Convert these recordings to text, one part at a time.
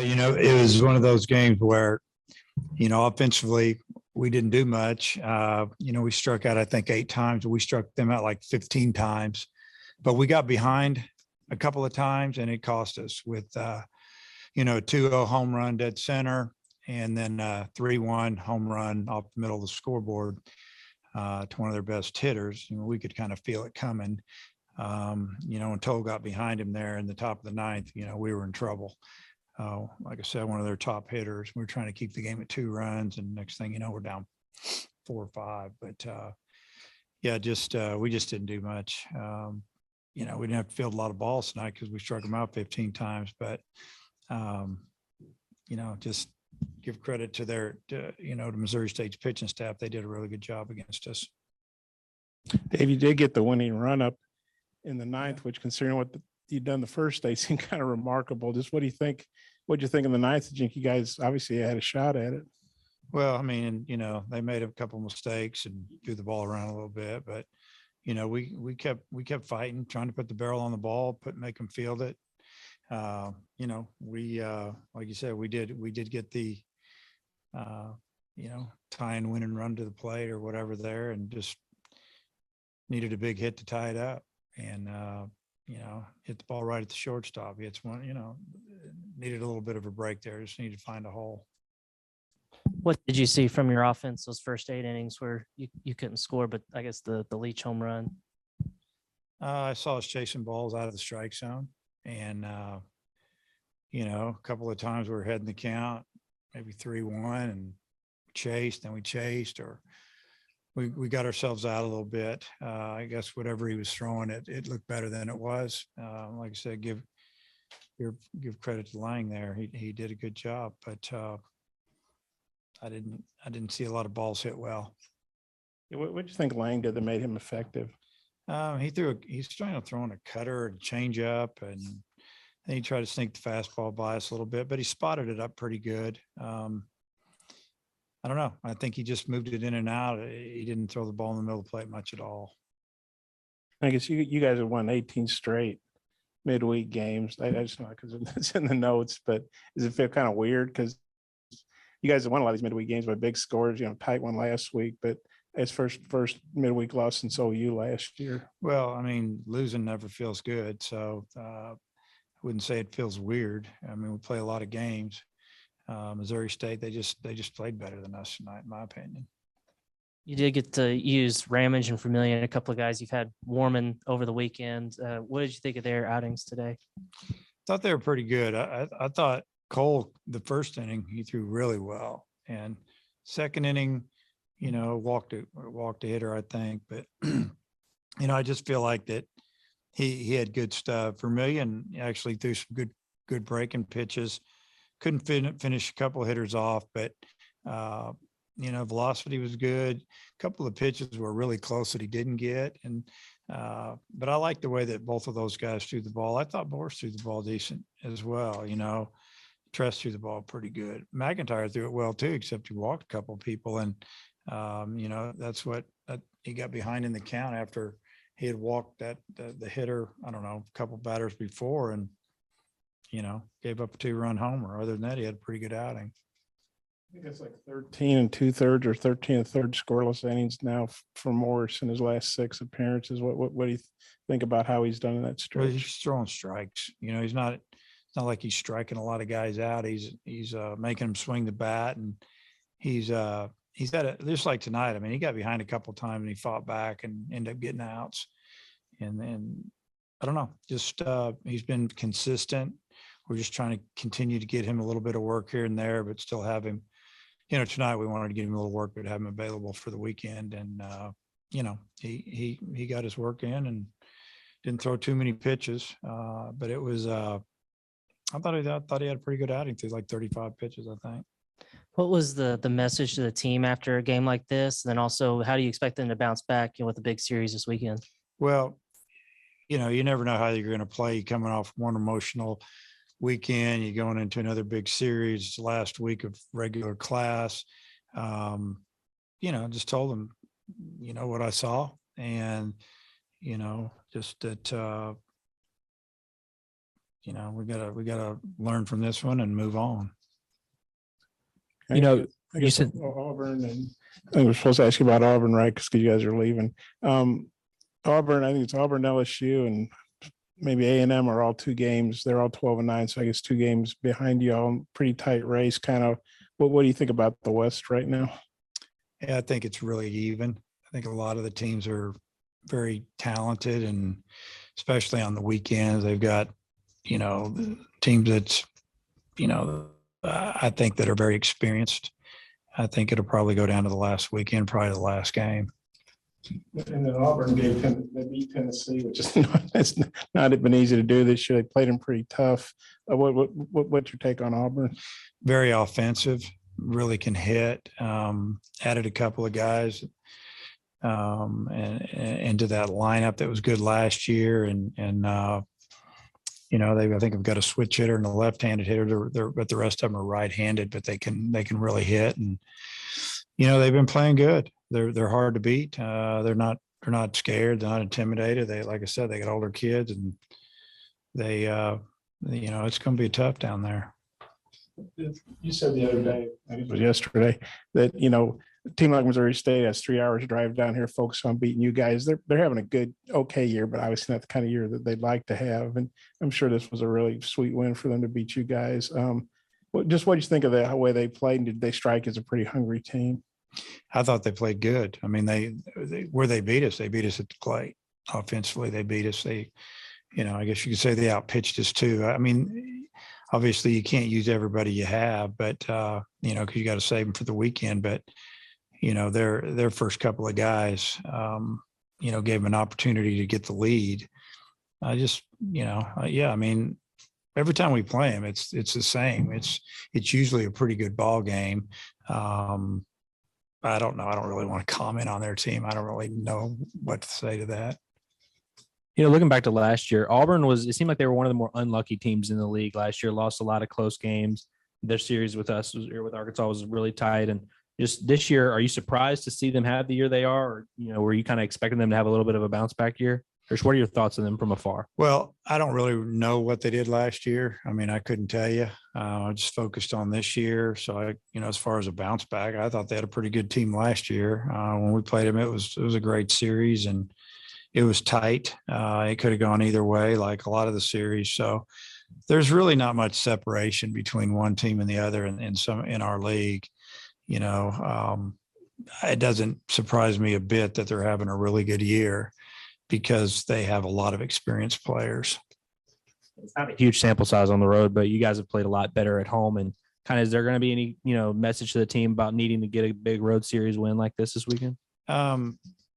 It was one of those games where, offensively, we didn't do much. We struck out, I think, 8 times. We struck them out like 15 times, but we got behind a couple of times and it cost us with, 2-0 home run dead center and then 3-1 home run off the middle of the scoreboard to one of their best hitters. We could kind of feel it coming. When Toll got behind him there in the top of the ninth, we were in trouble. Like I said, one of their top hitters. We were trying to keep the game at 2 runs, and next thing you know, we're down 4 or 5. But we just didn't do much. We didn't have to field a lot of balls tonight because we struck them out 15 times. But just give credit to to Missouri State's pitching staff. They did a really good job against us. Dave, you did get the winning run up in the ninth, which, considering what you'd done the first day, seemed kind of remarkable. Just what do you think? What do you think in the ninth? Did you think you guys obviously had a shot at it? Well, I mean, they made a couple mistakes and threw the ball around a little bit, but we kept fighting, trying to put the barrel on the ball, make them field it. We like you said, we did get the tie and win and run to the plate or whatever there, and just needed a big hit to tie it up. And hit the ball right at the shortstop. It's one, needed a little bit of a break there. Just needed to find a hole. What did you see from your offense those first 8 innings where you couldn't score, but I guess the Leach home run? I saw us chasing balls out of the strike zone, and a couple of times we were heading the count, maybe 3-1, and then we chased, or we got ourselves out a little bit. I guess whatever he was throwing, it looked better than it was. Like I said, give credit to Lang there. He did a good job, but I didn't see a lot of balls hit well. What do you think Lang did that made him effective? He's trying to throw in a cutter and change up, and then he tried to sneak the fastball by us a little bit, but he spotted it up pretty good. I don't know. I think he just moved it in and out. He didn't throw the ball in the middle of the plate much at all. I guess you guys have won 18 straight midweek games. I just know because it's in the notes, but does it feel kind of weird? Because you guys have won a lot of these midweek games by big scores, tight one last week, but it's first midweek loss since OU last year. Well, I mean, losing never feels good. So I wouldn't say it feels weird. I mean, we play a lot of games. Missouri State, they just played better than us tonight, in my opinion. You did get to use Ramage and Vermillion, a couple of guys you've had warming over the weekend. What did you think of their outings today? Thought they were pretty good. I thought Cole, the first inning, he threw really well, and second inning, walked a hitter, I think. But I just feel like that he had good stuff. Vermillion actually threw some good breaking pitches. Couldn't finish a couple of hitters off, but velocity was good. A couple of pitches were really close that he didn't get, but I like the way that both of those guys threw the ball. I thought Morris threw the ball decent as well. Tress threw the ball pretty good. McIntyre threw it well too, except he walked a couple of people, and that's what he got behind in the count after he had walked the hitter. I don't know, a couple batters before, and gave up a 2-run homer. Other than that, he had a pretty good outing. I think it's like 13 2/3 or 13 1/3 scoreless innings now for Morris in his last 6 appearances. What do you think about how he's done in that stretch? Well, he's throwing strikes. It's not like he's striking a lot of guys out. He's making them swing the bat, and he's had just like tonight. I mean, he got behind a couple of times and he fought back and ended up getting outs. And then I don't know, just he's been consistent. We're just trying to continue to get him a little bit of work here and there, but still have him. Tonight we wanted to get him a little work, but have him available for the weekend. And he got his work in and didn't throw too many pitches. But it was I thought he had a pretty good outing through like 35 pitches, I think. What was the message to the team after a game like this? And then also, how do you expect them to bounce back with the big series this weekend? Well, you never know how you're going to play. You're coming off one emotional weekend, you're going into another big series, last week of regular class. Just told them, what I saw, and just that we gotta learn from this one and move on. I You know, guess you said Auburn, and I think we're supposed to ask you about Auburn, right? Because you guys are leaving. Auburn, I think it's Auburn, LSU, and maybe A&M are all 2 games. They're all 12-9, so I guess 2 games behind you all. Pretty tight race, kind of. What do you think about the West right now? Yeah, I think it's really even. I think a lot of the teams are very talented, and especially on the weekends, they've got, teams that's, I think that are very experienced. I think it'll probably go down to the last weekend, probably the last game. And then Auburn they beat Tennessee, which is it's not been easy to do this year. They played them pretty tough. What's your take on Auburn? Very offensive, really can hit. Added a couple of guys and into that lineup that was good last year, and I think have got a switch hitter and a left-handed hitter, but the rest of them are right-handed, but they can really hit, and they've been playing good. They're hard to beat. They're not scared. They're not intimidated. They, like I said, they got older kids, and they it's going to be tough down there. You said the other day, I think it was yesterday, that a team like Missouri State has 3 hours drive down here, focused on beating you guys. They're having a okay year, but obviously not the kind of year that they'd like to have. And I'm sure this was a really sweet win for them to beat you guys. What do you think of the way they played? And did they strike as a pretty hungry team? I thought they played good. I mean, they beat us at the plate. Offensively, they beat us. I guess you could say they outpitched us too. I mean, obviously you can't use everybody you have, but because you got to save them for the weekend. But their first couple of guys, gave them an opportunity to get the lead. I just, I mean, every time we play them, it's the same. It's usually a pretty good ball game. I don't know. I don't really want to comment on their team. I don't really know what to say to that. looking back to last year, it seemed like they were one of the more unlucky teams in the league last year, lost a lot of close games. Their series with Arkansas was really tight. And just this year, are you surprised to see them have the year they are? Or, were you kind of expecting them to have a little bit of a bounce back year? Or what are your thoughts on them from afar? Well, I don't really know what they did last year. I mean, I couldn't tell you. I just focused on this year. So as far as a bounce back, I thought they had a pretty good team last year. When we played them, it was a great series, and it was tight. It could have gone either way, like a lot of the series. So there's really not much separation between one team and the other in our league. It doesn't surprise me a bit that they're having a really good year, because they have a lot of experienced players. It's not a huge sample size on the road, but you guys have played a lot better at home. And kind of, is there going to be any, message to the team about needing to get a big road series win like this weekend? I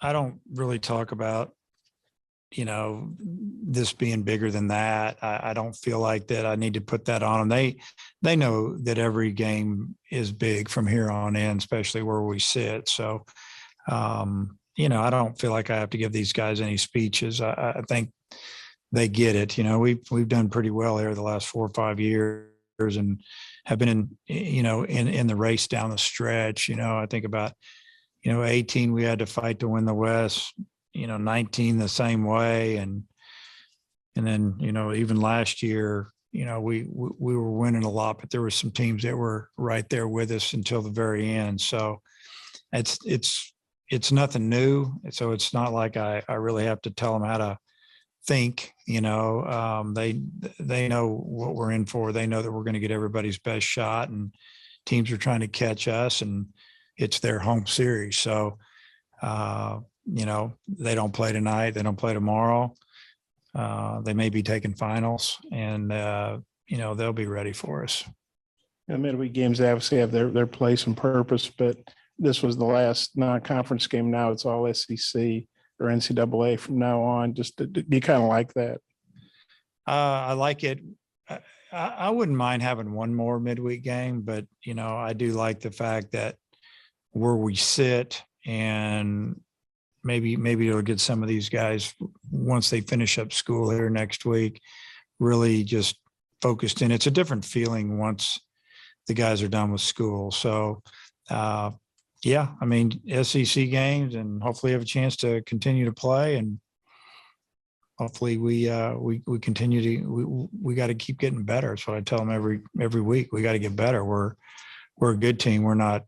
don't really talk about, this being bigger than that. I don't feel like that I need to put that on them. They know that every game is big from here on in, especially where we sit. So, I don't feel like I have to give these guys any speeches. I think they get it. We've done pretty well here the last 4 or 5 years, and have been in the race down the stretch. I think about, 18, we had to fight to win the West, 19 the same way. And then, even last year, we were winning a lot, but there were some teams that were right there with us until the very end. So it's nothing new. So it's not like I really have to tell them how to think. They know what we're in for. They know that we're going to get everybody's best shot, and teams are trying to catch us, and it's their home series. So, they don't play tonight. They don't play tomorrow. They may be taking finals, and, they'll be ready for us. Midweek games, they obviously have their place and purpose, but this was the last non-conference game. Now it's all SEC or NCAA from now on. Just do you kind of like that? I like it. I wouldn't mind having one more midweek game, but, I do like the fact that where we sit, and maybe it'll get some of these guys, once they finish up school here next week, really just focused in. It's a different feeling once the guys are done with school. So, I mean, SEC games, and hopefully have a chance to continue to play, and hopefully we continue to, we got to keep getting better. That's what I tell them every week. We got to get better. We're a good team. We're not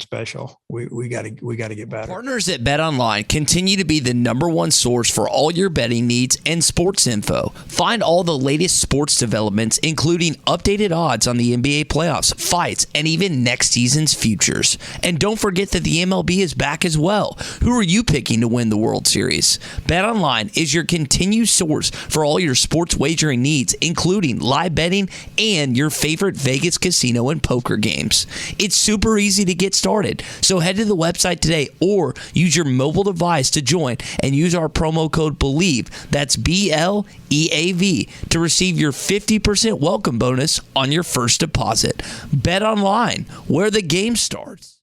special. We got to get better. Partners at BetOnline continue to be the #1 source for all your betting needs and sports info. Find all the latest sports developments, including updated odds on the NBA playoffs, fights, and even next season's futures. And don't forget that the MLB is back as well. Who are you picking to win the World Series? BetOnline is your continued source for all your sports wagering needs, including live betting and your favorite Vegas casino and poker games. It's super easy to get started. So head to the website today or use your mobile device to join and use our promo code BELIEVE, that's BLEAV, to receive your 50% welcome bonus on your first deposit. Bet online, where the game starts.